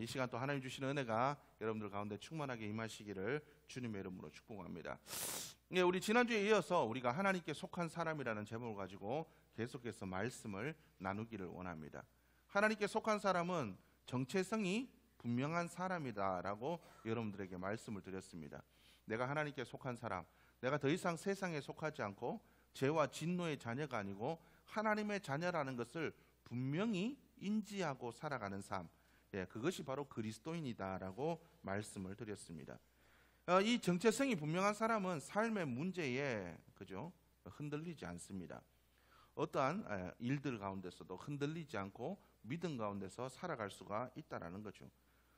이 시간 또 하나님 주시는 은혜가 여러분들 가운데 충만하게 임하시기를 주님의 이름으로 축복합니다. 우리 지난주에 이어서 우리가 하나님께 속한 사람이라는 제목을 가지고 계속해서 말씀을 나누기를 원합니다. 하나님께 속한 사람은 정체성이 분명한 사람이다라고 여러분들에게 말씀을 드렸습니다. 내가 하나님께 속한 사람, 내가 더 이상 세상에 속하지 않고 죄와 진노의 자녀가 아니고 하나님의 자녀라는 것을 분명히 인지하고 살아가는 삶, 그것이 바로 그리스도인이다라고 말씀을 드렸습니다. 이 정체성이 분명한 사람은 삶의 문제에 흔들리지 않습니다. 어떠한 일들 가운데서도 흔들리지 않고 믿음 가운데서 살아갈 수가 있다라는 거죠.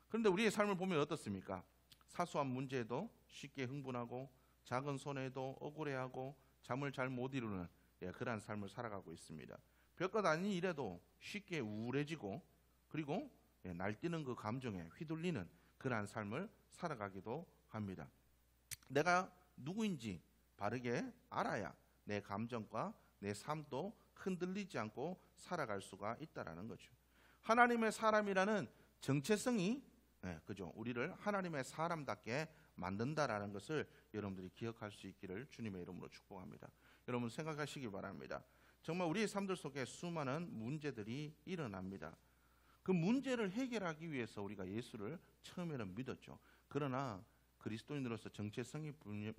그런데 우리의 삶을 보면 어떻습니까? 사소한 문제에도 쉽게 흥분하고 작은 손해도 억울해하고 잠을 잘 못 이루는 그러한 삶을 살아가고 있습니다. 별것 아닌 일에도 쉽게 우울해지고 그리고 날뛰는 그 감정에 휘둘리는 그러한 삶을 살아가기도 합니다. 내가 누구인지 바르게 알아야 내 감정과 내 삶도 흔들리지 않고 살아갈 수가 있다라는 거죠. 하나님의 사람이라는 정체성이 우리를 하나님의 사람답게 만든다라는 것을 여러분들이 기억할 수 있기를 주님의 이름으로 축복합니다. 여러분 생각하시기 바랍니다. 정말 우리의 삶들 속에 수많은 문제들이 일어납니다. 그 문제를 해결하기 위해서 우리가 예수를 처음에는 믿었죠. 그러나 그리스도인으로서 정체성이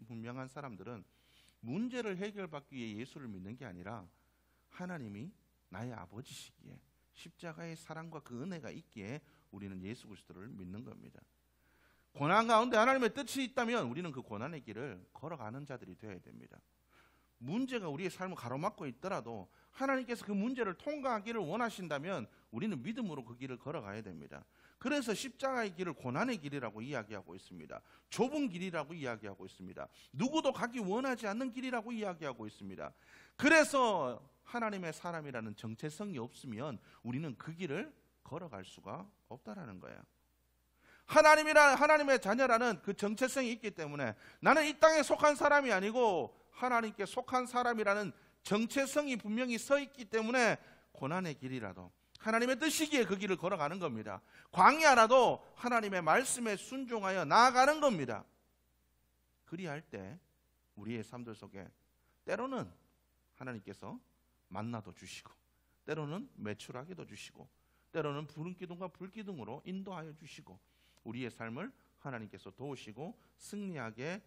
분명한 사람들은 문제를 해결받기 위해 예수를 믿는 게 아니라 하나님이 나의 아버지시기에 십자가의 사랑과 그 은혜가 있기에 우리는 예수 그리스도를 믿는 겁니다. 고난 가운데 하나님의 뜻이 있다면 우리는 그 고난의 길을 걸어가는 자들이 되어야 됩니다. 문제가 우리의 삶을 가로막고 있더라도 하나님께서 그 문제를 통과하기를 원하신다면 우리는 믿음으로 그 길을 걸어가야 됩니다. 그래서 십자가의 길을 고난의 길이라고 이야기하고 있습니다. 좁은 길이라고 이야기하고 있습니다. 누구도 가기 원하지 않는 길이라고 이야기하고 있습니다. 그래서 하나님의 사람이라는 정체성이 없으면 우리는 그 길을 걸어갈 수가 없다라는 거예요. 하나님의 자녀라는 그 정체성이 있기 때문에 나는 이 땅에 속한 사람이 아니고 하나님께 속한 사람이라는 정체성이 분명히 서 있기 때문에 고난의 길이라도 하나님의 뜻이기에 그 길을 걸어가는 겁니다. 광야라도 하나님의 말씀에 순종하여 나아가는 겁니다. 그리할 때 우리의 삶들 속에 때로는 하나님께서 만나도 주시고 때로는 매출하게도 주시고 때로는 푸른 기둥과 불기둥으로 인도하여 주시고 우리의 삶을 하나님께서 도우시고 승리하게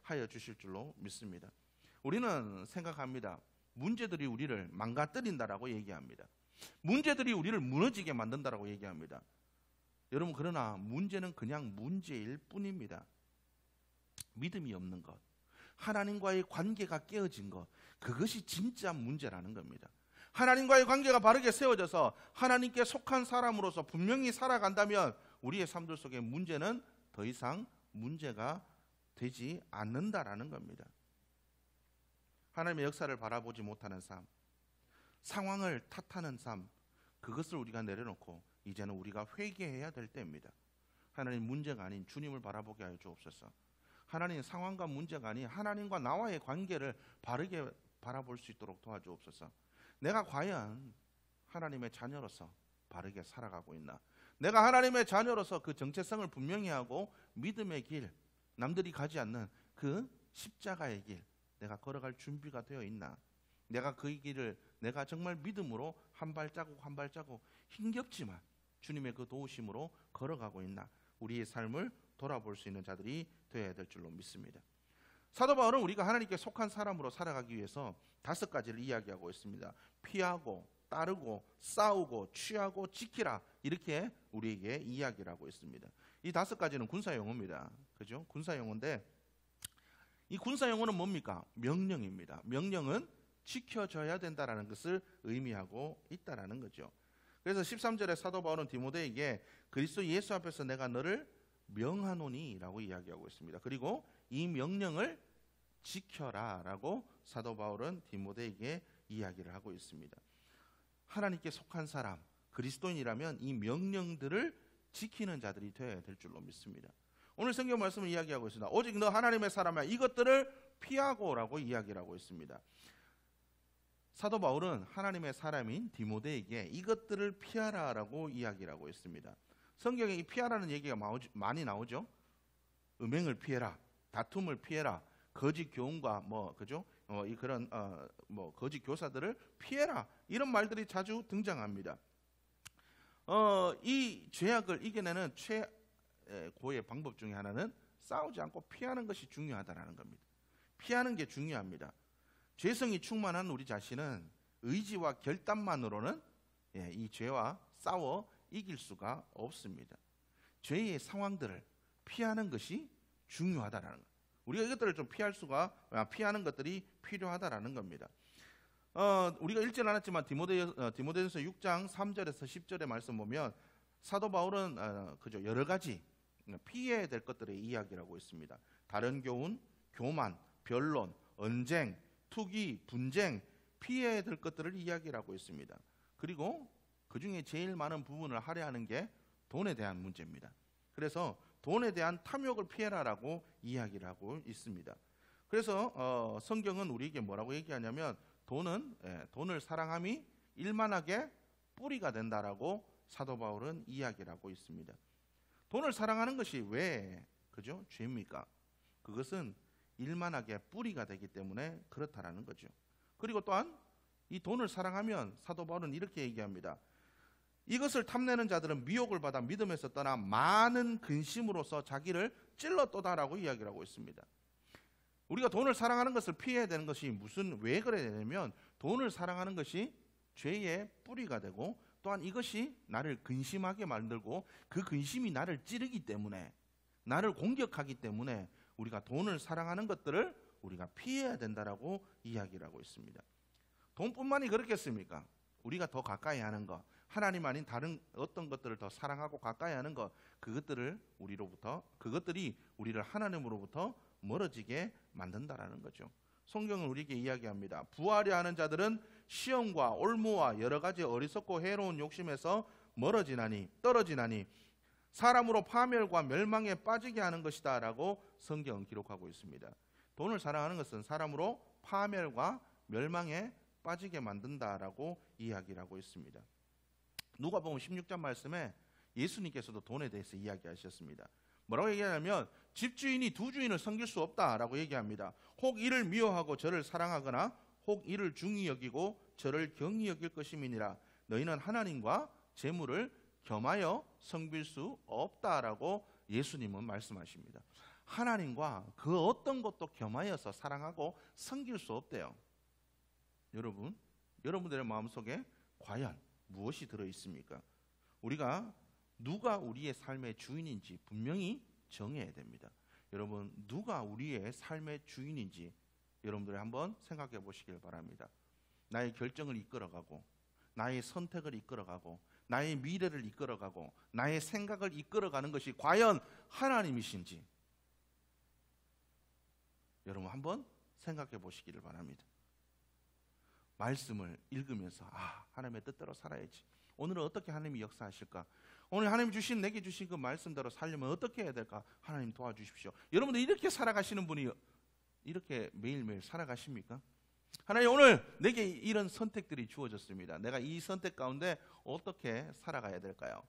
하여 주실 줄로 믿습니다. 우리는 생각합니다. 문제들이 우리를 망가뜨린다라고 얘기합니다. 문제들이 우리를 무너지게 만든다라고 얘기합니다. 여러분, 그러나 문제는 그냥 문제일 뿐입니다. 믿음이 없는 것, 하나님과의 관계가 깨어진 것, 그것이 진짜 문제라는 겁니다. 하나님과의 관계가 바르게 세워져서 하나님께 속한 사람으로서 분명히 살아간다면 우리의 삶들 속의 문제는 더 이상 문제가 되지 않는다라는 겁니다. 하나님의 역사를 바라보지 못하는 삶, 상황을 탓하는 삶, 그것을 우리가 내려놓고 이제는 우리가 회개해야 될 때입니다. 하나님, 문제가 아닌 주님을 바라보게 하여 주옵소서. 하나님, 상황과 문제가 아닌 하나님과 나와의 관계를 바르게 바라볼 수 있도록 도와주옵소서. 내가 과연 하나님의 자녀로서 바르게 살아가고 있나? 내가 하나님의 자녀로서 그 정체성을 분명히 하고 믿음의 길, 남들이 가지 않는 그 십자가의 길, 내가 걸어갈 준비가 되어 있나? 내가 그 길을 내가 정말 믿음으로 한 발자국 한 발자국 힘겹지만 주님의 그 도우심으로 걸어가고 있나? 우리의 삶을 돌아볼 수 있는 자들이 되어야 될 줄로 믿습니다. 사도 바울은 우리가 하나님께 속한 사람으로 살아가기 위해서 5가지를 이야기하고 있습니다. 피하고, 따르고, 싸우고, 취하고, 지키라, 이렇게 우리에게 이야기를 하고 있습니다. 이 5가지는 군사용어입니다. 그죠? 군사용어인데 이 군사용어는 뭡니까? 명령입니다. 명령은 지켜져야 된다는 것을 의미하고 있다는 거죠. 그래서 13절에 사도 바울은 디모데에게 그리스도 예수 앞에서 내가 너를 명하노니 라고 이야기하고 있습니다. 그리고 이 명령을 지켜라 라고 사도 바울은 디모데에게 이야기를 하고 있습니다. 하나님께 속한 사람, 그리스도인이라면 이 명령들을 지키는 자들이 되어야 될 줄로 믿습니다. 오늘 성경 말씀을 이야기하고 있습니다. 오직 너 하나님의 사람이야, 이것들을 피하고 라고 이야기를 하고 있습니다. 사도 바울은 하나님의 사람인 디모데에게 이것들을 피하라라고 이야기를 하고 있습니다. 성경에 이 피하라는 얘기가 많이 나오죠. 음행을 피해라, 다툼을 피해라, 거짓 교훈과 그죠? 그런 거짓 교사들을 피해라, 이런 말들이 자주 등장합니다. 이 죄악을 이겨내는 최고의 방법 중에 하나는 싸우지 않고 피하는 것이 중요하다라는 겁니다. 피하는 게 중요합니다. 죄성이 충만한 우리 자신은 의지와 결단만으로는 이 죄와 싸워 이길 수가 없습니다. 죄의 상황들을 피하는 것이 중요하다라는 것. 우리가 이것들을 좀 피하는 것들이 필요하다라는 겁니다. 우리가 읽지 않았지만 디모데전서 6장 3절에서 10절의 말씀 보면 사도 바울은 그죠, 여러 가지 피해야 될 것들의 이야기를 하고 있습니다. 다른 교훈, 교만, 변론, 언쟁, 투기, 분쟁, 피해야 될 것들을 이야기를 하고 있습니다. 그리고 그 중에 제일 많은 부분을 할애하는 게 돈에 대한 문제입니다. 그래서 돈에 대한 탐욕을 피해라라고 이야기를 하고 있습니다. 그래서 성경은 우리에게 뭐라고 얘기하냐면 돈을 사랑함이 일만하게 뿌리가 된다라고 사도 바울은 이야기를 하고 있습니다. 돈을 사랑하는 것이 왜 그죠? 죄입니까? 그것은 일만하게 뿌리가 되기 때문에 그렇다라는 거죠. 그리고 또한 이 돈을 사랑하면 사도 바울은 이렇게 얘기합니다. 이것을 탐내는 자들은 미혹을 받아 믿음에서 떠나 많은 근심으로서 자기를 찔렀도다라고 이야기를 하고 있습니다. 우리가 돈을 사랑하는 것을 피해야 되는 것이 왜 그래야 되냐면 돈을 사랑하는 것이 죄의 뿌리가 되고 또한 이것이 나를 근심하게 만들고 그 근심이 나를 찌르기 때문에 나를 공격하기 때문에 우리가 돈을 사랑하는 것들을 우리가 피해야 된다라고 이야기를 하고 있습니다. 돈뿐만이 그렇겠습니까? 우리가 더 가까이 하는 것, 하나님 아닌 다른 어떤 것들을 더 사랑하고 가까이 하는 것, 그것들이 우리를 하나님으로부터 멀어지게 만든다라는 거죠. 성경은 우리에게 이야기합니다. 부하려 하는 자들은 시험과 올무와 여러 가지 어리석고 해로운 욕심에서 떨어지나니 사람으로 파멸과 멸망에 빠지게 하는 것이다 라고 성경은 기록하고 있습니다. 돈을 사랑하는 것은 사람으로 파멸과 멸망에 빠지게 만든다라고 이야기를 하고 있습니다. 누가복음 16장 말씀에 예수님께서도 돈에 대해서 이야기하셨습니다. 뭐라고 얘기하냐면 집주인이 두 주인을 섬길 수 없다라고 얘기합니다. 혹 이를 미워하고 저를 사랑하거나 혹 이를 중히 여기고 저를 경히 여길 것임이니라. 너희는 하나님과 재물을 겸하여 섬길 수 없다라고 예수님은 말씀하십니다. 하나님과 그 어떤 것도 겸하여서 사랑하고 섬길 수 없대요. 여러분들의 마음속에 과연 무엇이 들어있습니까? 우리가 누가 우리의 삶의 주인인지 분명히 정해야 됩니다. 여러분, 누가 우리의 삶의 주인인지 여러분들이 한번 생각해 보시길 바랍니다. 나의 결정을 이끌어가고 나의 선택을 이끌어가고 나의 미래를 이끌어가고 나의 생각을 이끌어가는 것이 과연 하나님이신지 여러분 한번 생각해 보시기를 바랍니다. 말씀을 읽으면서 하나님의 뜻대로 살아야지. 오늘은 어떻게 하나님이 역사하실까? 오늘 하나님 내게 주신 그 말씀대로 살려면 어떻게 해야 될까? 하나님 도와주십시오. 여러분들 이렇게 살아가시는 분이 이렇게 매일매일 살아가십니까? 하나님, 오늘 내게 이런 선택들이 주어졌습니다. 내가 이 선택 가운데 어떻게 살아가야 될까요?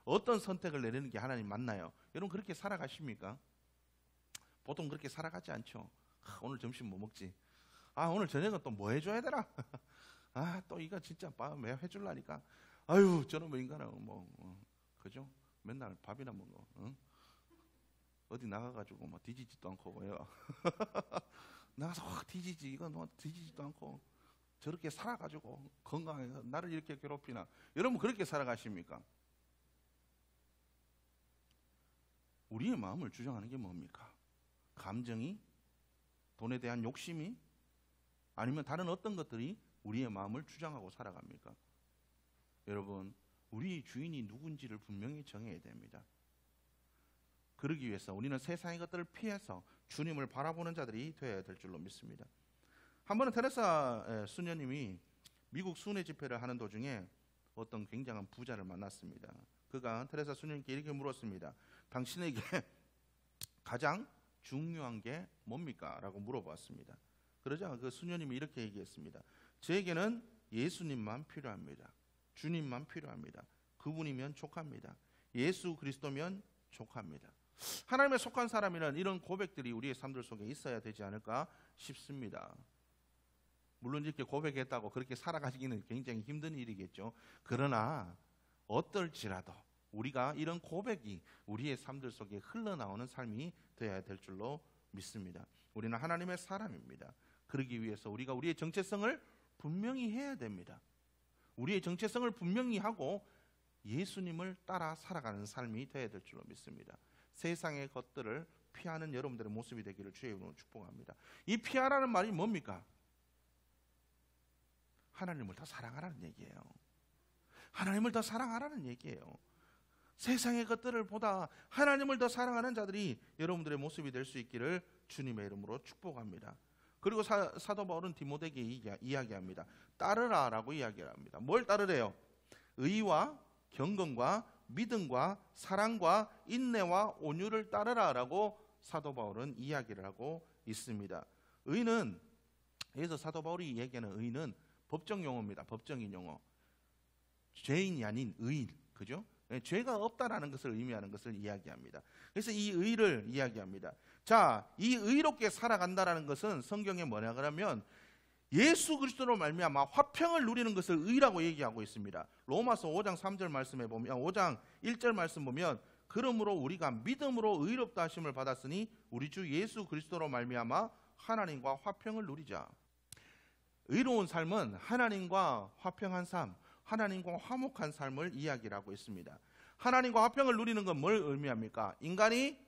어떤 선택을 내리는 게 하나님 맞나요? 여러분 그렇게 살아가십니까? 보통 그렇게 살아가지 않죠. 오늘 점심 뭐 먹지? 오늘 저녁은 또 뭐 해줘야 되나? 또 이거 진짜 왜 해줄라니까? 아유, 저는 인간은 그죠? 맨날 밥이나 먹어. 어디 나가가지고 뒤지지도 않고 왜요? 나가서 확 뒤지지, 이건 뒤지지도 않고 저렇게 살아가지고 건강해서 나를 이렇게 괴롭히나? 여러분 그렇게 살아가십니까? 우리의 마음을 주장하는 게 뭡니까? 감정이? 돈에 대한 욕심이? 아니면 다른 어떤 것들이 우리의 마음을 주장하고 살아갑니까? 여러분, 우리 주인이 누군지를 분명히 정해야 됩니다. 그러기 위해서 우리는 세상의 것들을 피해서 주님을 바라보는 자들이 되어야 될 줄로 믿습니다. 한 번은 테레사 수녀님이 미국 순회 집회를 하는 도중에 어떤 굉장한 부자를 만났습니다. 그가 테레사 수녀님께 이렇게 물었습니다. 당신에게 가장 중요한 게 뭡니까? 라고 물어봤습니다. 그러자 그 수녀님이 이렇게 얘기했습니다. 저에게는 예수님만 필요합니다. 주님만 필요합니다. 그분이면 족합니다. 예수 그리스도면 족합니다. 하나님에 속한 사람이란 이런 고백들이 우리의 삶들 속에 있어야 되지 않을까 싶습니다. 물론 이렇게 고백했다고 그렇게 살아가기는 굉장히 힘든 일이겠죠. 그러나 어떨지라도 우리가 이런 고백이 우리의 삶들 속에 흘러나오는 삶이 되어야 될 줄로 믿습니다. 우리는 하나님의 사람입니다. 그러기 위해서 우리가 우리의 정체성을 분명히 해야 됩니다. 우리의 정체성을 분명히 하고 예수님을 따라 살아가는 삶이 되어야 될 줄로 믿습니다. 세상의 것들을 피하는 여러분들의 모습이 되기를 주의 이름으로 축복합니다. 이 피하라는 말이 뭡니까? 하나님을 더 사랑하라는 얘기예요. 하나님을 더 사랑하라는 얘기예요. 세상의 것들을 보다 하나님을 더 사랑하는 자들이 여러분들의 모습이 될 수 있기를 주님의 이름으로 축복합니다. 그리고 사도 바울은 디모데에게 이야기합니다. 따르라라고 이야기를 합니다. 뭘 따르래요? 의와 경건과 믿음과 사랑과 인내와 온유를 따르라라고 사도 바울은 이야기를 하고 있습니다. 의는, 여기서 사도 바울이 얘기하는 의는 법정 용어입니다. 법정인 용어. 죄인이 아닌 의인, 그죠? 죄가 없다라는 것을 의미하는 것을 이야기합니다. 그래서 이 의를 이야기합니다. 자, 이 의롭게 살아간다라는 것은 성경에 뭐냐 그러면 예수 그리스도로 말미암아 화평을 누리는 것을 의라고 얘기하고 있습니다. 로마서 5장 3절 말씀에 보면 5장 1절 말씀 보면 그러므로 우리가 믿음으로 의롭다 하심을 받았으니 우리 주 예수 그리스도로 말미암아 하나님과 화평을 누리자. 의로운 삶은 하나님과 화평한 삶, 하나님과 화목한 삶을 이야기하고 있습니다. 하나님과 화평을 누리는 건 뭘 의미합니까? 인간이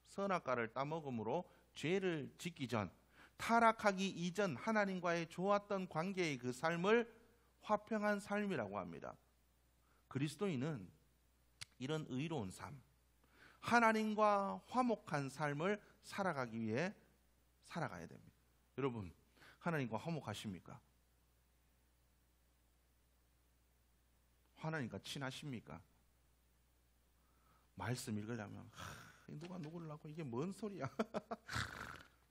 선악과를 따먹음으로 죄를 짓기 전, 타락하기 이전 하나님과의 좋았던 관계의 그 삶을 화평한 삶이라고 합니다. 그리스도인은 이런 의로운 삶, 하나님과 화목한 삶을 살아가기 위해 살아가야 됩니다. 여러분, 하나님과 화목하십니까? 하나님과 친하십니까? 말씀 읽으려면 누가 누구를 낳고 이게 뭔 소리야?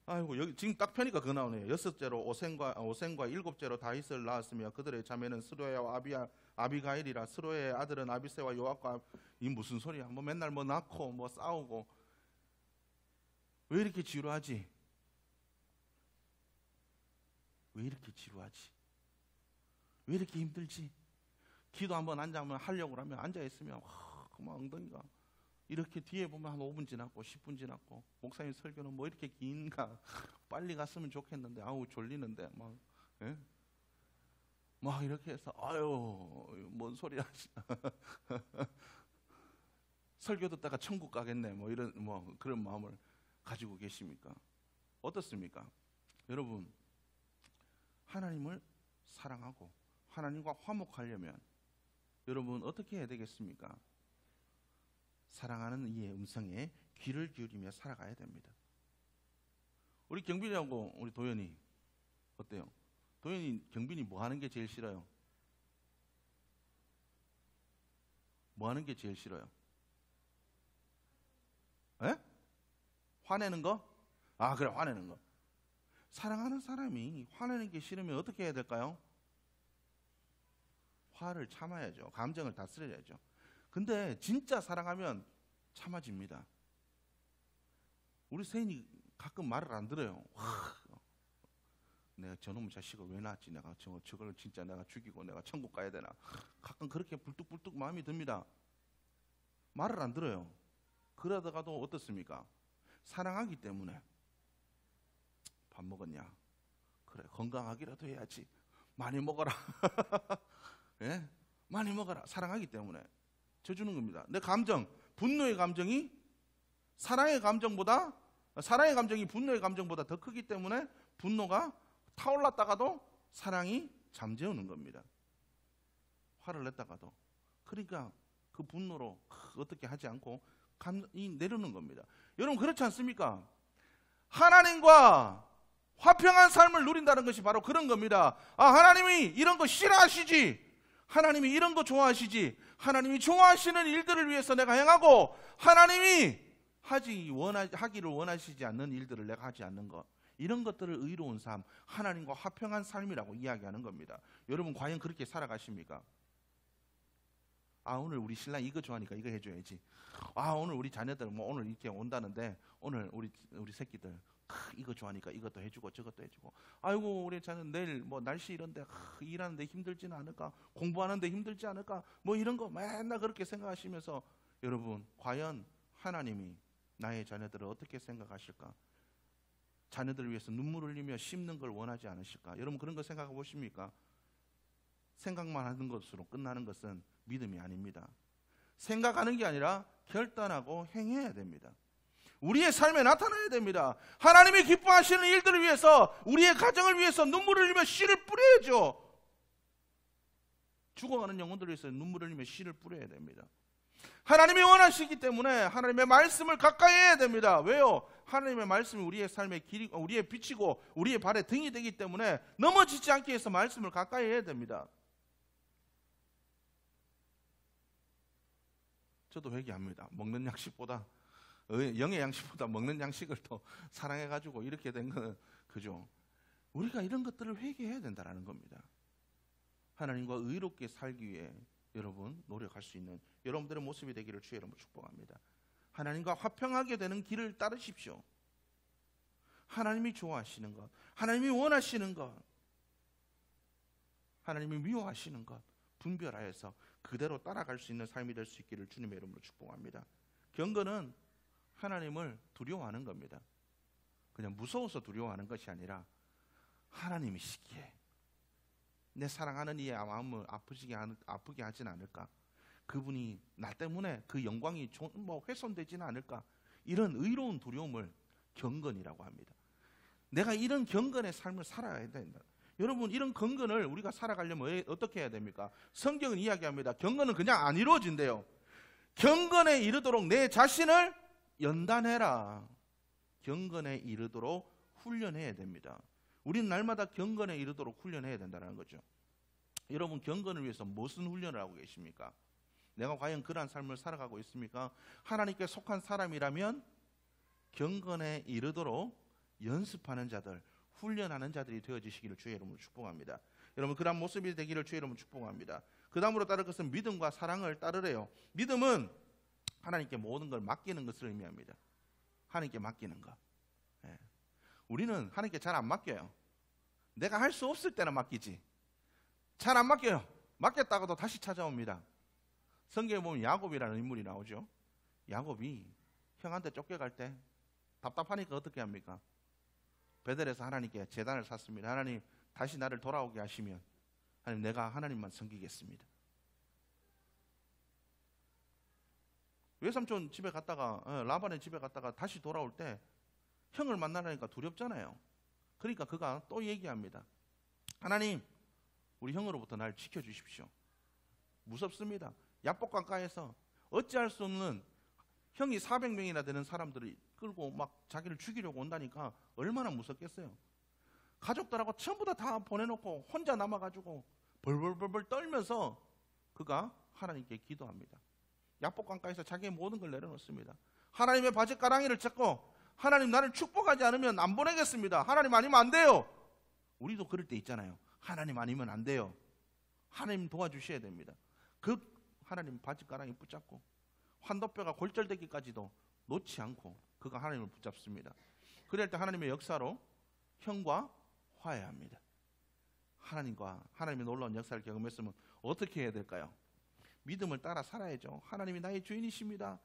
아이고, 여기 지금 딱 펴니까 그거 나오네요. 6째로 오센과 7째로 다윗을 낳았으며 그들의 자매는 스루야와 아비가일이라. 스루야의 아들은 아비새와 요압과. 이 무슨 소리야? 뭐 맨날 뭐 낳고 뭐 싸우고. 왜 이렇게 지루하지? 왜 이렇게 지루하지? 왜 이렇게 힘들지? 기도 한번 앉아면 하려고 하면 앉아있으면 그만 엉덩이가 이렇게 뒤에 보면 한 5분 지났고 10분 지났고, 목사님 설교는 뭐 이렇게 긴가? 빨리 갔으면 좋겠는데 아우 졸리는데 막 이렇게 해서 아유 뭔 소리 하시나. 설교 듣다가 천국 가겠네 뭐 이런 그런 마음을 가지고 계십니까? 어떻습니까? 여러분, 하나님을 사랑하고 하나님과 화목하려면 여러분 어떻게 해야 되겠습니까? 사랑하는 이의 음성에 귀를 기울이며 살아가야 됩니다. 우리 경빈이하고 우리 도연이 어때요? 경빈이 뭐 하는 게 제일 싫어요? 뭐 하는 게 제일 싫어요? 에? 화내는 거? 아, 그래, 화내는 거. 사랑하는 사람이 화내는 게 싫으면 어떻게 해야 될까요? 화를 참아야죠. 감정을 다스려야죠. 근데 진짜 사랑하면 참아집니다. 우리 세인이 가끔 말을 안 들어요. 내가 저놈의 자식을 왜 낳았지? 내가 저걸 진짜 내가 죽이고 내가 천국 가야 되나? 가끔 그렇게 불뚝불뚝 마음이 듭니다. 말을 안 들어요. 그러다가도 어떻습니까? 사랑하기 때문에 밥 먹었냐? 그래, 건강하기라도 해야지. 많이 먹어라. 예? 많이 먹어라. 사랑하기 때문에 져주는 겁니다. 내 감정, 분노의 감정이 사랑의 감정이 분노의 감정보다 더 크기 때문에 분노가 타올랐다가도 사랑이 잠재우는 겁니다. 화를 냈다가도. 그러니까 그 분노로 어떻게 하지 않고 감정이 내려오는 겁니다. 여러분, 그렇지 않습니까? 하나님과 화평한 삶을 누린다는 것이 바로 그런 겁니다. 아, 하나님이 이런 거 싫어하시지. 하나님이 이런 거 좋아하시지. 하나님이 좋아하시는 일들을 위해서 내가 행하고 하나님이 하기를 원하시지 않는 일들을 내가 하지 않는 것. 이런 것들을 의로운 삶, 하나님과 화평한 삶이라고 이야기하는 겁니다. 여러분 과연 그렇게 살아가십니까? 오늘 우리 신랑 이거 좋아하니까 이거 해줘야지. 오늘 우리 자녀들 뭐 오늘 이렇게 온다는데 오늘 우리 새끼들 이거 좋아하니까 이것도 해주고 저것도 해주고. 아이고 우리 자녀 내일 뭐 날씨 이런데 일하는데 힘들지는 않을까? 공부하는데 힘들지 않을까? 뭐 이런 거 맨날 그렇게 생각하시면서 여러분 과연 하나님이 나의 자녀들을 어떻게 생각하실까? 자녀들을 위해서 눈물 흘리며 심는 걸 원하지 않으실까? 여러분 그런 거 생각해 보십니까? 생각만 하는 것으로 끝나는 것은 믿음이 아닙니다. 생각하는 게 아니라 결단하고 행해야 됩니다. 우리의 삶에 나타나야 됩니다. 하나님이 기뻐하시는 일들을 위해서, 우리의 가정을 위해서 눈물을 흘리며 씨를 뿌려야죠. 죽어가는 영혼들을 위해서 눈물을 흘리며 씨를 뿌려야 됩니다. 하나님이 원하시기 때문에 하나님의 말씀을 가까이 해야 됩니다. 왜요? 하나님의 말씀이 우리의 삶의 길이, 우리의 빛이고 우리의 발의 등이 되기 때문에 넘어지지 않기 위해서 말씀을 가까이 해야 됩니다. 저도 회개합니다. 먹는 양식보다, 영의 양식보다 먹는 양식을 더 사랑해가지고 이렇게 된 건 그죠? 우리가 이런 것들을 회개해야 된다는 겁니다. 하나님과 의롭게 살기 위해 여러분 노력할 수 있는 여러분들의 모습이 되기를 주의 이름으로 축복합니다. 하나님과 화평하게 되는 길을 따르십시오. 하나님이 좋아하시는 것, 하나님이 원하시는 것, 하나님이 미워하시는 것 분별하여서 그대로 따라갈 수 있는 삶이 될 수 있기를 주님의 이름으로 축복합니다. 경건은 하나님을 두려워하는 겁니다. 그냥 무서워서 두려워하는 것이 아니라 하나님이시기에 내 사랑하는 이의 마음을 아프게 하진 않을까? 그분이 나 때문에 그 영광이 훼손되지는 않을까? 이런 의로운 두려움을 경건이라고 합니다. 내가 이런 경건의 삶을 살아야 된다. 여러분 이런 경건을 우리가 살아가려면 어떻게 해야 됩니까? 성경은 이야기합니다. 경건은 그냥 안 이루어진대요. 경건에 이르도록 내 자신을 연단해라. 경건에 이르도록 훈련해야 됩니다. 우리는 날마다 경건에 이르도록 훈련해야 된다는 거죠. 여러분 경건을 위해서 무슨 훈련을 하고 계십니까? 내가 과연 그러한 삶을 살아가고 있습니까? 하나님께 속한 사람이라면 경건에 이르도록 연습하는 자들, 훈련하는 자들이 되어지시기를 주의 이름으로 축복합니다. 여러분 그러한 모습이 되기를 주의 이름으로 축복합니다. 그 다음으로 따를 것은 믿음과 사랑을 따르래요. 믿음은 하나님께 모든 걸 맡기는 것을 의미합니다. 하나님께 맡기는 것. 우리는 하나님께 잘 안 맡겨요. 내가 할 수 없을 때는 맡기지. 잘 안 맡겨요. 맡겼다가도 다시 찾아옵니다. 성경에 보면 야곱이라는 인물이 나오죠. 야곱이 형한테 쫓겨갈 때 답답하니까 어떻게 합니까? 베델에서 하나님께 제단을 샀습니다. 하나님 다시 나를 돌아오게 하시면 하나님 내가 하나님만 섬기겠습니다. 외삼촌 집에 갔다가 라반의 집에 갔다가 다시 돌아올 때 형을 만나려니까 두렵잖아요. 그러니까 그가 또 얘기합니다. 하나님 우리 형으로부터 날 지켜주십시오. 무섭습니다. 야복강가에서 어찌할 수 없는 형이 400명이나 되는 사람들이 끌고 막 자기를 죽이려고 온다니까 얼마나 무섭겠어요. 가족들하고 전부 다 보내놓고 혼자 남아가지고 벌벌벌벌 떨면서 그가 하나님께 기도합니다. 야복강가에서 자기의 모든 걸 내려놓습니다. 하나님의 바짓가랑이를 잡고 하나님 나를 축복하지 않으면 안 보내겠습니다. 하나님 아니면 안 돼요. 우리도 그럴 때 있잖아요. 하나님 아니면 안 돼요. 하나님 도와주셔야 됩니다. 그 하나님 바짓가랑이 붙잡고 환도뼈가 골절되기까지도 놓지 않고 그가 하나님을 붙잡습니다. 그럴 때 하나님의 역사로 형과 화해합니다. 하나님과 하나님의 놀라운 역사를 경험했으면 어떻게 해야 될까요? 믿음을 따라 살아야죠. 하나님이 나의 주인이십니다.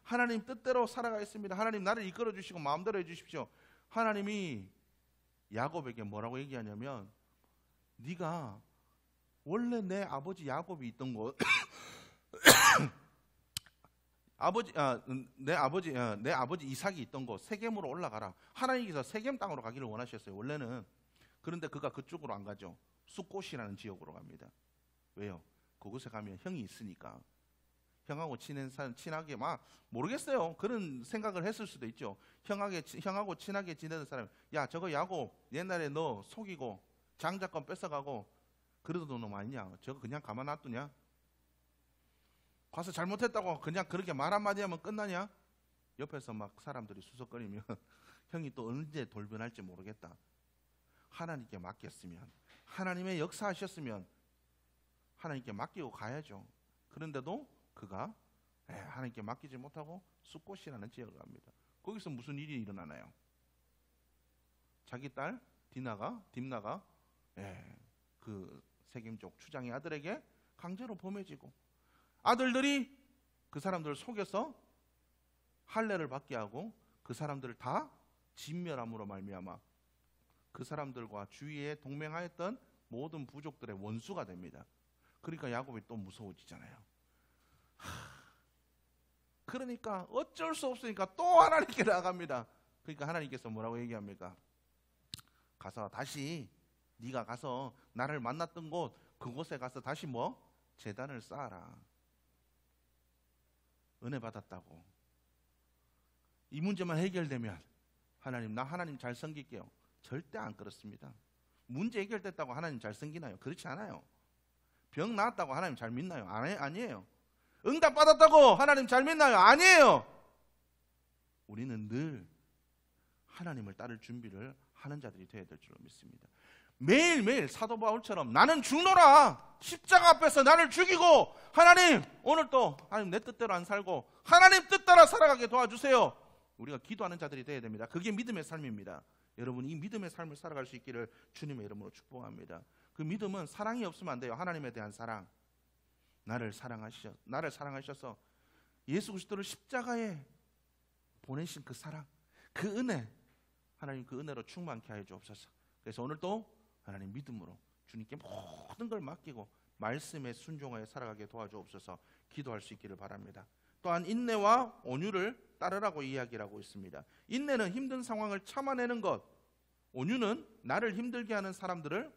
하나님 뜻대로 살아가겠습니다. 하나님 나를 이끌어 주시고 마음대로 해주십시오. 하나님이 야곱에게 뭐라고 얘기하냐면 네가 원래 내 아버지 야곱이 있던 곳 내 아버지 이삭이 있던 곳 세겜으로 올라가라. 하나님께서 세겜 땅으로 가기를 원하셨어요. 원래는. 그런데 그가 그쪽으로 안 가죠. 숫곳이라는 지역으로 갑니다. 왜요? 그곳에 가면 형이 있으니까. 형하고 친하게 막 모르겠어요. 그런 생각을 했을 수도 있죠. 형하고 친하게 지내는 사람, 야 저거 야곱 옛날에 너 속이고 장자권 뺏어가고 그러던 놈 아니냐? 저거 그냥 가만 놔두냐? 가서 잘못했다고 그냥 그렇게 말 한마디 하면 끝나냐? 옆에서 막 사람들이 수석거리면 형이 또 언제 돌변할지 모르겠다. 하나님께 맡겼으면, 하나님의 역사하셨으면 하나님께 맡기고 가야죠. 그런데도 그가 하나님께 맡기지 못하고 숫곳이라는 지역을 갑니다. 거기서 무슨 일이 일어나나요? 자기 딸 딥나가 그 세겜족 추장의 아들에게 강제로 범해지고, 아들들이 그 사람들을 속여서 할례를 받게 하고 그 사람들을 다 진멸함으로 말미암아 그 사람들과 주위에 동맹하였던 모든 부족들의 원수가 됩니다. 그러니까 야곱이 또 무서워지잖아요. 그러니까 어쩔 수 없으니까 또 하나님께 나갑니다. 그러니까 하나님께서 뭐라고 얘기합니까? 가서 다시 네가 가서 나를 만났던 곳, 그곳에 가서 다시 제단을 쌓아라. 은혜 받았다고 이 문제만 해결되면 나 하나님 잘 섬길게요. 절대 안 그렇습니다. 문제 해결됐다고 하나님 잘 섬기나요? 그렇지 않아요. 병 나았다고 하나님 잘 믿나요? 아니에요. 응답 받았다고 하나님 잘 믿나요? 아니에요. 우리는 늘 하나님을 따를 준비를 하는 자들이 되어야 될 줄로 믿습니다. 매일매일 사도 바울처럼 나는 죽노라, 십자가 앞에서 나를 죽이고, 하나님 오늘 또 하나님 내 뜻대로 안 살고 하나님 뜻 따라 살아가게 도와주세요. 우리가 기도하는 자들이 되어야 됩니다. 그게 믿음의 삶입니다. 여러분, 이 믿음의 삶을 살아갈 수 있기를 주님의 이름으로 축복합니다. 그 믿음은 사랑이 없으면 안 돼요. 하나님에 대한 사랑. 나를 사랑하셔서 예수 그리스도를 십자가에 보내신 그 사랑, 그 은혜, 하나님 그 은혜로 충만케 하여 주옵소서. 그래서 오늘도 하나님 믿음으로 주님께 모든 걸 맡기고 말씀에 순종하여 살아가게 도와주옵소서. 기도할 수 있기를 바랍니다. 또한 인내와 온유를 따르라고 이야기를 하고 있습니다. 인내는 힘든 상황을 참아내는 것, 온유는 나를 힘들게 하는 사람들을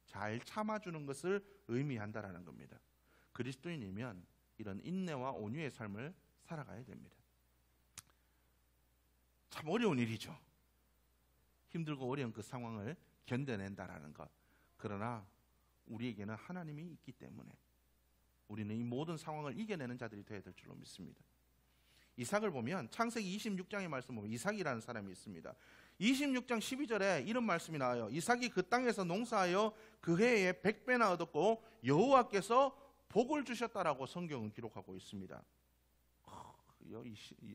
잘 참아주는 것을 의미한다라는 겁니다. 그리스도인이면 이런 인내와 온유의 삶을 살아가야 됩니다. 참 어려운 일이죠. 힘들고 어려운 그 상황을 견뎌낸다라는 것. 그러나 우리에게는 하나님이 있기 때문에 우리는 이 모든 상황을 이겨내는 자들이 되어야 될 줄로 믿습니다. 이삭을 보면 창세기 26장의 말씀 보면 이삭이라는 사람이 있습니다. 26장 12절에 이런 말씀이 나와요. 이삭이 그 땅에서 농사하여 그 해에 100배나 얻었고 여호와께서 복을 주셨다라고 성경은 기록하고 있습니다.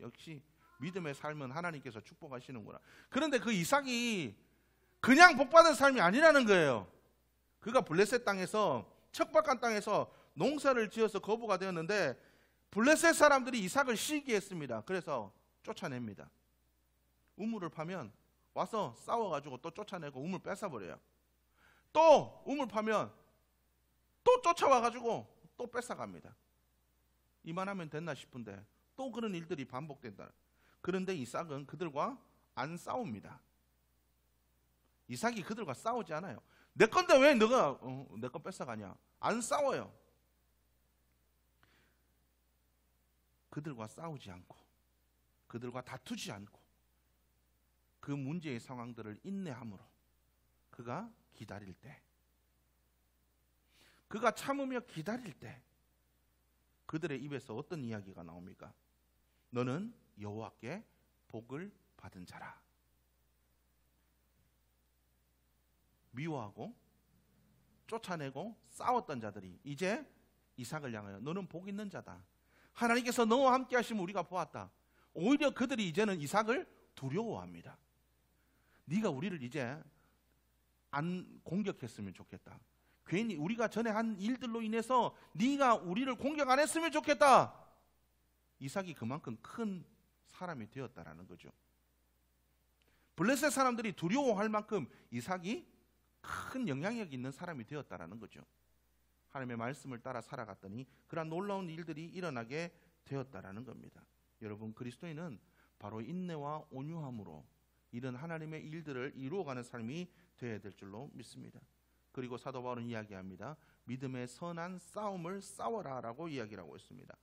역시 믿음의 삶은 하나님께서 축복하시는구나. 그런데 그 이삭이 그냥 복받은 삶이 아니라는 거예요. 그가 블레셋 땅에서, 척박한 땅에서 농사를 지어서 거부가 되었는데 블레셋 사람들이 이삭을 시기했습니다. 그래서 쫓아냅니다. 우물을 파면 와서 싸워가지고 또 쫓아내고 우물 뺏어버려요. 또 우물 파면 또 쫓아와가지고 또 뺏어갑니다. 이만하면 됐나 싶은데 또 그런 일들이 반복된다. 그런데 이삭은 그들과 안 싸웁니다. 이삭이 그들과 싸우지 않아요. 내 건데 왜 너가 내 거 뺏어가냐? 안 싸워요. 그들과 싸우지 않고 그들과 다투지 않고 그 문제의 상황들을 인내함으로 그가 기다릴 때, 그가 참으며 기다릴 때 그들의 입에서 어떤 이야기가 나옵니까? 너는 여호와께 복을 받은 자라. 미워하고 쫓아내고 싸웠던 자들이 이제 이삭을 향하여 너는 복 있는 자다. 하나님께서 너와 함께 하시면 우리가 보았다. 오히려 그들이 이제는 이삭을 두려워합니다. 네가 우리를 이제 안 공격했으면 좋겠다. 괜히 우리가 전에 한 일들로 인해서 네가 우리를 공격 안 했으면 좋겠다. 이삭이 그만큼 큰 사람이 되었다라는 거죠. 블레셋 사람들이 두려워할 만큼 이삭이 큰 영향력 있는 사람이 되었다라는 거죠. 하나님의 말씀을 따라 살아갔더니 그러한 놀라운 일들이 일어나게 되었다라는 겁니다. 여러분, 그리스도인은 바로 인내와 온유함으로 이런 하나님의 일들을 이루어가는 삶이 되어야 될 줄로 믿습니다. 그리고 사도 바울은 이야기합니다. 믿음의 선한 싸움을 싸워라 라고 이야기를 하고 있습니다.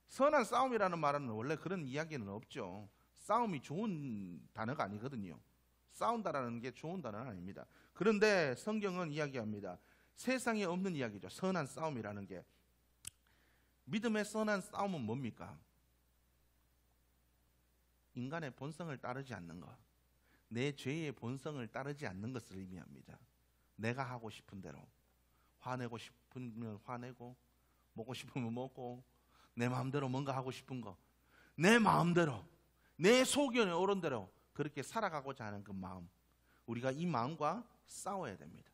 선한 싸움이라는 말은 원래 그런 이야기는 없죠. 싸움이 좋은 단어가 아니거든요. 싸운다라는 게 좋은 단어는 아닙니다. 그런데 성경은 이야기합니다. 세상에 없는 이야기죠. 선한 싸움이라는 게. 믿음의 선한 싸움은 뭡니까? 인간의 본성을 따르지 않는 것. 내 죄의 본성을 따르지 않는 것을 의미합니다. 내가 하고 싶은 대로, 화내고 싶으면 화내고, 먹고 싶으면 먹고, 내 마음대로 뭔가 하고 싶은 거, 내 마음대로, 내 소견에 오른 대로 그렇게 살아가고자 하는 그 마음, 우리가 이 마음과 싸워야 됩니다.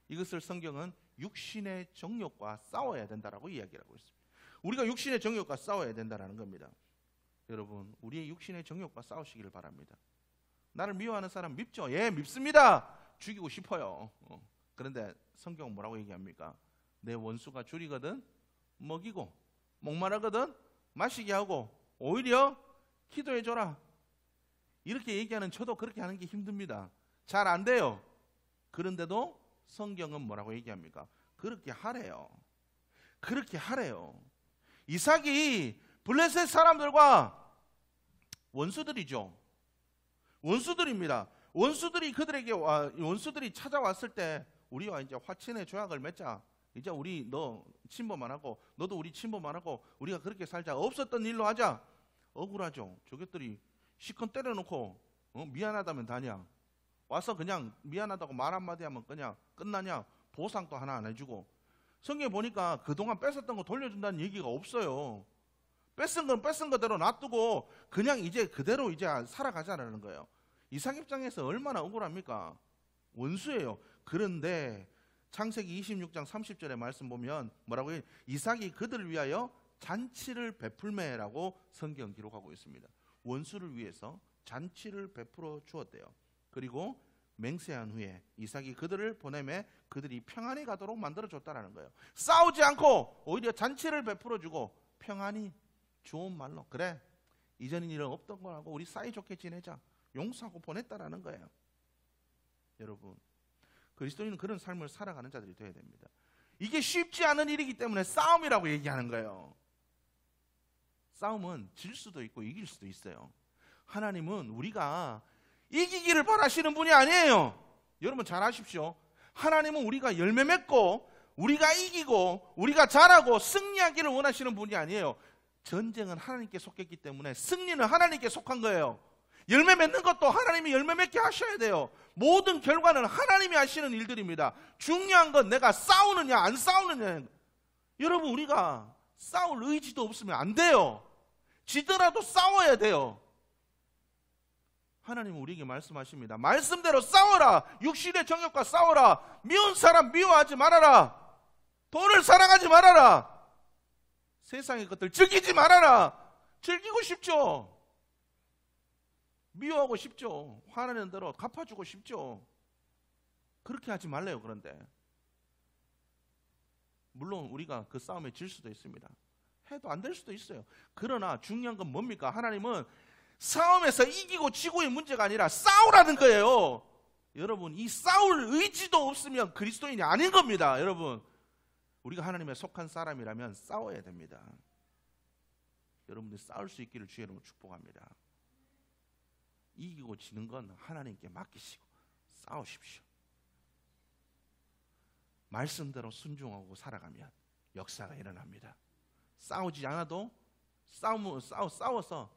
이것을 성경은 육신의 정욕과 싸워야 된다라고 이야기를 하고 있습니다. 우리가 육신의 정욕과 싸워야 된다는 겁니다. 여러분, 우리의 육신의 정욕과 싸우시기를 바랍니다. 나를 미워하는 사람 밉죠? 예, 밉습니다. 죽이고 싶어요. 그런데 성경은 뭐라고 얘기합니까? 내 원수가 줄이거든 먹이고, 목마르거든 마시게 하고, 오히려 기도해줘라. 이렇게 얘기하는 저도 그렇게 하는 게 힘듭니다. 잘 안 돼요. 그런데도 성경은 뭐라고 얘기합니까? 그렇게 하래요. 그렇게 하래요. 이삭이 블레셋 사람들과 원수들이죠. 원수들입니다. 원수들이 찾아왔을 때 우리와 이제 화친의 조약을 맺자. 이제 우리 너 침범 안 하고, 너도 우리 침범 안 하고, 우리가 그렇게 살자. 없었던 일로 하자. 억울하죠. 저것들이 시컨 때려놓고 미안하다면 다냐? 와서 그냥 미안하다고 말 한마디 하면 그냥 끝나냐? 보상도 하나 안 해주고. 성경에 보니까 그동안 뺏었던 거 돌려준다는 얘기가 없어요. 뺏은 건 뺏은 거대로 놔두고 그냥 이제 그대로 이제 살아가자라는 거예요. 이삭 입장에서 얼마나 억울합니까? 원수예요. 그런데 창세기 26장 30절의 말씀 보면 뭐라고 해요? 이삭이 그들을 위하여 잔치를 베풀매라고 성경 기록하고 있습니다. 원수를 위해서 잔치를 베풀어 주었대요. 그리고 맹세한 후에 이삭이 그들을 보내매 그들이 평안히 가도록 만들어줬다라는 거예요. 싸우지 않고 오히려 잔치를 베풀어주고 평안히 좋은 말로, 그래 이전 일은 없던 거라고 우리 사이좋게 지내자, 용서하고 보냈다라는 거예요. 여러분, 그리스도인은 그런 삶을 살아가는 자들이 되어야 됩니다. 이게 쉽지 않은 일이기 때문에 싸움이라고 얘기하는 거예요. 싸움은 질 수도 있고 이길 수도 있어요. 하나님은 우리가 이기기를 바라시는 분이 아니에요. 여러분 잘 아십시오. 하나님은 우리가 열매 맺고 우리가 이기고 우리가 잘하고 승리하기를 원하시는 분이 아니에요. 전쟁은 하나님께 속했기 때문에 승리는 하나님께 속한 거예요. 열매 맺는 것도 하나님이 열매 맺게 하셔야 돼요. 모든 결과는 하나님이 하시는 일들입니다. 중요한 건 내가 싸우느냐 안 싸우느냐. 여러분, 우리가 싸울 의지도 없으면 안 돼요. 지더라도 싸워야 돼요. 하나님은 우리에게 말씀하십니다. 말씀대로 싸워라. 육신의 정욕과 싸워라. 미운 사람 미워하지 말아라. 돈을 사랑하지 말아라. 세상의 것들 즐기지 말아라. 즐기고 싶죠. 미워하고 싶죠. 화나는 대로 갚아주고 싶죠. 그렇게 하지 말래요. 그런데 물론 우리가 그 싸움에 질 수도 있습니다. 해도 안 될 수도 있어요. 그러나 중요한 건 뭡니까? 하나님은 싸움에서 이기고 지고의 문제가 아니라 싸우라는 거예요. 여러분, 이 싸울 의지도 없으면 그리스도인이 아닌 겁니다. 여러분, 우리가 하나님에 속한 사람이라면 싸워야 됩니다. 여러분들 싸울 수 있기를 주의 이름으로 축복합니다. 이기고 지는 건 하나님께 맡기시고 싸우십시오. 말씀대로 순종하고 살아가면 역사가 일어납니다. 싸우지 않아도 싸워서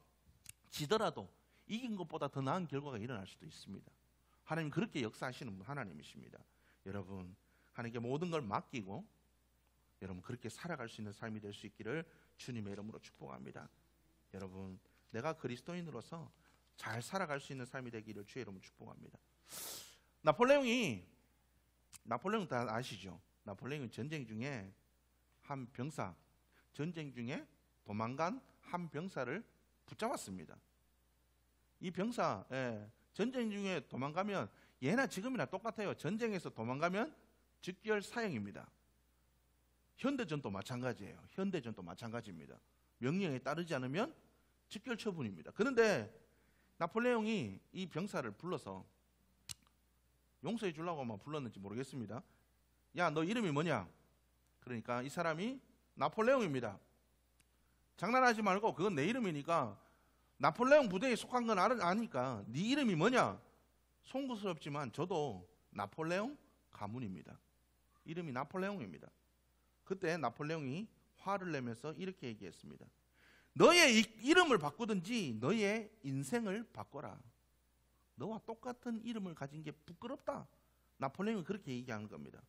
지더라도 이긴 것보다 더 나은 결과가 일어날 수도 있습니다. 하나님 그렇게 역사하시는 하나님이십니다. 여러분, 하나님께 모든 걸 맡기고 여러분 그렇게 살아갈 수 있는 삶이 될 수 있기를 주님의 이름으로 축복합니다. 여러분, 내가 그리스도인으로서 잘 살아갈 수 있는 삶이 되기를 주의 이름으로 축복합니다. 나폴레옹 다 아시죠? 나폴레옹은 전쟁 중에 한 병사, 전쟁 중에 도망간 한 병사를 붙잡았습니다. 이 병사, 전쟁 중에 도망가면 예나 지금이나 똑같아요. 전쟁에서 도망가면 즉결 사형입니다. 현대전도 마찬가지예요. 현대전도 마찬가지입니다. 명령에 따르지 않으면 즉결 처분입니다. 그런데 나폴레옹이 이 병사를 불러서 용서해 주려고만 불렀는지 모르겠습니다. 야, 너 이름이 뭐냐? 그러니까 이 사람이 나폴레옹입니다. 장난하지 말고 그건 내 이름이니까 나폴레옹 부대에 속한 건 아니까 네 이름이 뭐냐? 송구스럽지만 저도 나폴레옹 가문입니다. 이름이 나폴레옹입니다. 그때 나폴레옹이 화를 내면서 이렇게 얘기했습니다. 너의 이름을 바꾸든지 너의 인생을 바꿔라. 너와 똑같은 이름을 가진 게 부끄럽다. 나폴레옹이 그렇게 얘기하는 겁니다.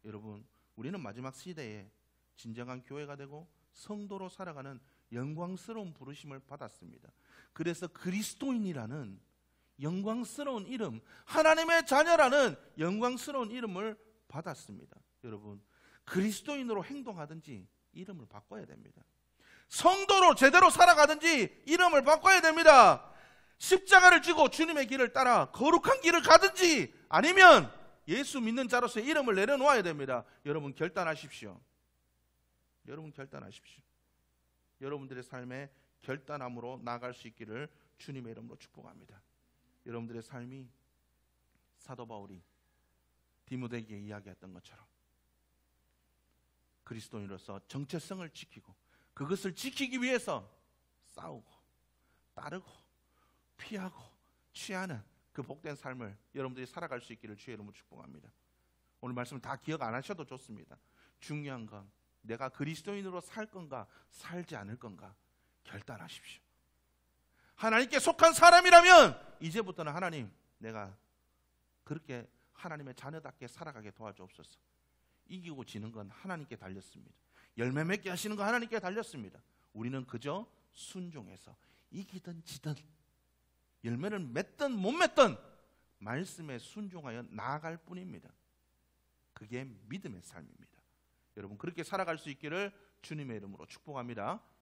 여러분, 우리는 마지막 시대에 진정한 교회가 되고 성도로 살아가는 영광스러운 부르심을 받았습니다. 그래서 그리스도인이라는 영광스러운 이름, 하나님의 자녀라는 영광스러운 이름을 받았습니다. 여러분, 그리스도인으로 행동하든지 이름을 바꿔야 됩니다. 성도로 제대로 살아가든지 이름을 바꿔야 됩니다. 십자가를 지고 주님의 길을 따라 거룩한 길을 가든지 아니면 예수 믿는 자로서 이름을 내려놓아야 됩니다. 여러분 결단하십시오. 여러분 결단하십시오. 여러분들의 삶에 결단함으로 나아갈 수 있기를 주님의 이름으로 축복합니다. 여러분들의 삶이 사도 바울이 디모데에게 이야기했던 것처럼 그리스도인으로서 정체성을 지키고 그것을 지키기 위해서 싸우고 따르고 피하고 취하는 그 복된 삶을 여러분들이 살아갈 수 있기를 주의 이름으로 축복합니다. 오늘 말씀을 다 기억 안 하셔도 좋습니다. 중요한 건 내가 그리스도인으로 살 건가 살지 않을 건가 결단하십시오. 하나님께 속한 사람이라면 이제부터는 하나님, 내가 그렇게 하나님의 자녀답게 살아가게 도와주옵소서. 이기고 지는 건 하나님께 달렸습니다. 열매 맺게 하시는 건 하나님께 달렸습니다. 우리는 그저 순종해서 이기든 지든 열매를 맺든 못 맺든 말씀에 순종하여 나아갈 뿐입니다. 그게 믿음의 삶입니다. 여러분 그렇게 살아갈 수 있기를 주님의 이름으로 축복합니다.